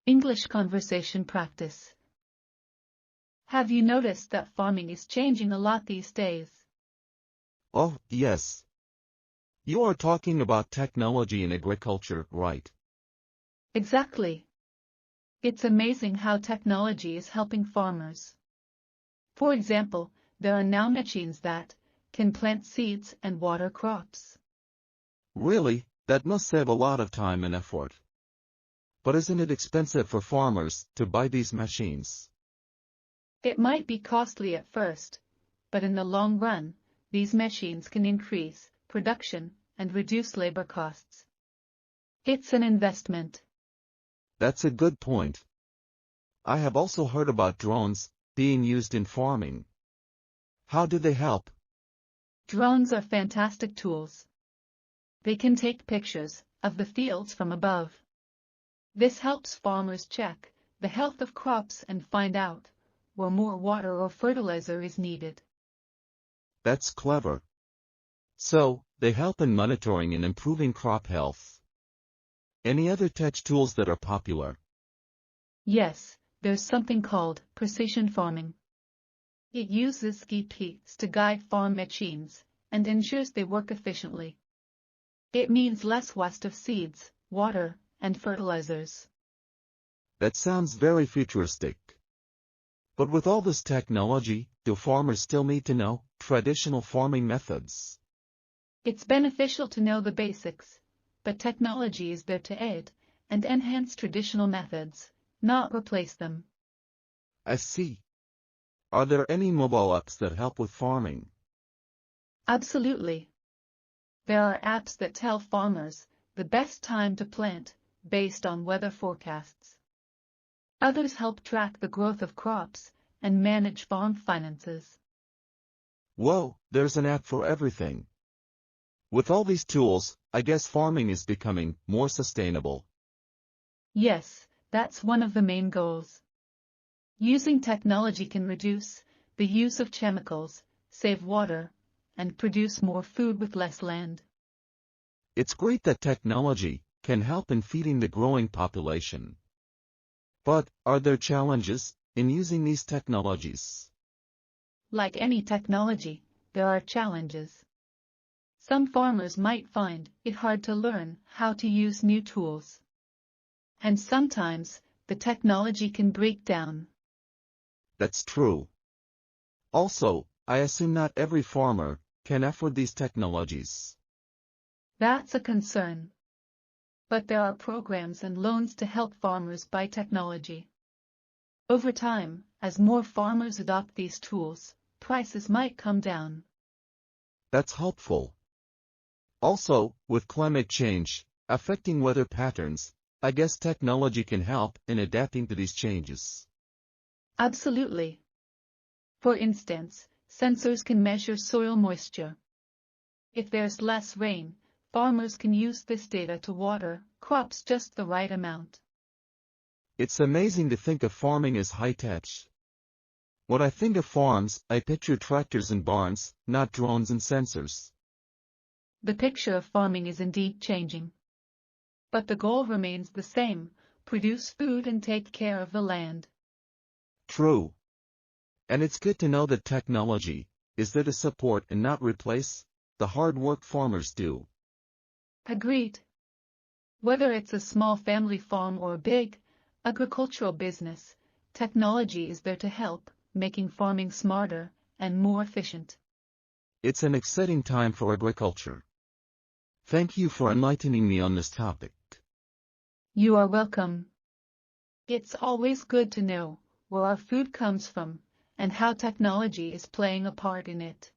English conversation practice. Have you noticed that farming is changing a lot these days? Oh, yes. You are talking about technology in agriculture, right? Exactly. It's amazing how technology is helping farmers. For example, there are now machines that can plant seeds and water crops. Really, that must save a lot of time and effort. But isn't it expensive for farmers to buy these machines? It might be costly at first, but in the long run, these machines can increase production and reduce labor costs. It's an investment. That's a good point. I have also heard about drones being used in farming. How do they help? Drones are fantastic tools. They can take pictures of the fields from above. This helps farmers check the health of crops and find out where more water or fertilizer is needed. That's clever. So, they help in monitoring and improving crop health. Any other tech tools that are popular? Yes, there's something called precision farming. It uses GPS to guide farm machines and ensures they work efficiently. It means less waste of seeds, water, and fertilizers. That sounds very futuristic. But with all this technology, do farmers still need to know traditional farming methods? It's beneficial to know the basics, but technology is there to aid and enhance traditional methods, not replace them. I see. Are there any mobile apps that help with farming? Absolutely. There are apps that tell farmers the best time to plant based on weather forecasts. Others help track the growth of crops and manage farm finances. Whoa, there's an app for everything. With all these tools, I guess farming is becoming more sustainable. Yes, that's one of the main goals. Using technology can reduce the use of chemicals, save water, and produce more food with less land. It's great that technology can help in feeding the growing population. But, are there challenges in using these technologies? Like any technology, there are challenges. Some farmers might find it hard to learn how to use new tools. And sometimes, the technology can break down. That's true. Also, I assume not every farmer can afford these technologies. That's a concern. But there are programs and loans to help farmers buy technology. Over time, as more farmers adopt these tools, prices might come down. That's helpful. Also, with climate change affecting weather patterns, I guess technology can help in adapting to these changes. Absolutely. For instance, sensors can measure soil moisture. If there's less rain, farmers can use this data to water crops just the right amount. It's amazing to think of farming as high-tech. When I think of farms, I picture tractors and barns, not drones and sensors. The picture of farming is indeed changing. But the goal remains the same: produce food and take care of the land. True. And it's good to know that technology is there to support and not replace the hard work farmers do. Agreed. Whether it's a small family farm or a big agricultural business, technology is there to help, making farming smarter and more efficient. It's an exciting time for agriculture. Thank you for enlightening me on this topic. You are welcome. It's always good to know where our food comes from and how technology is playing a part in it.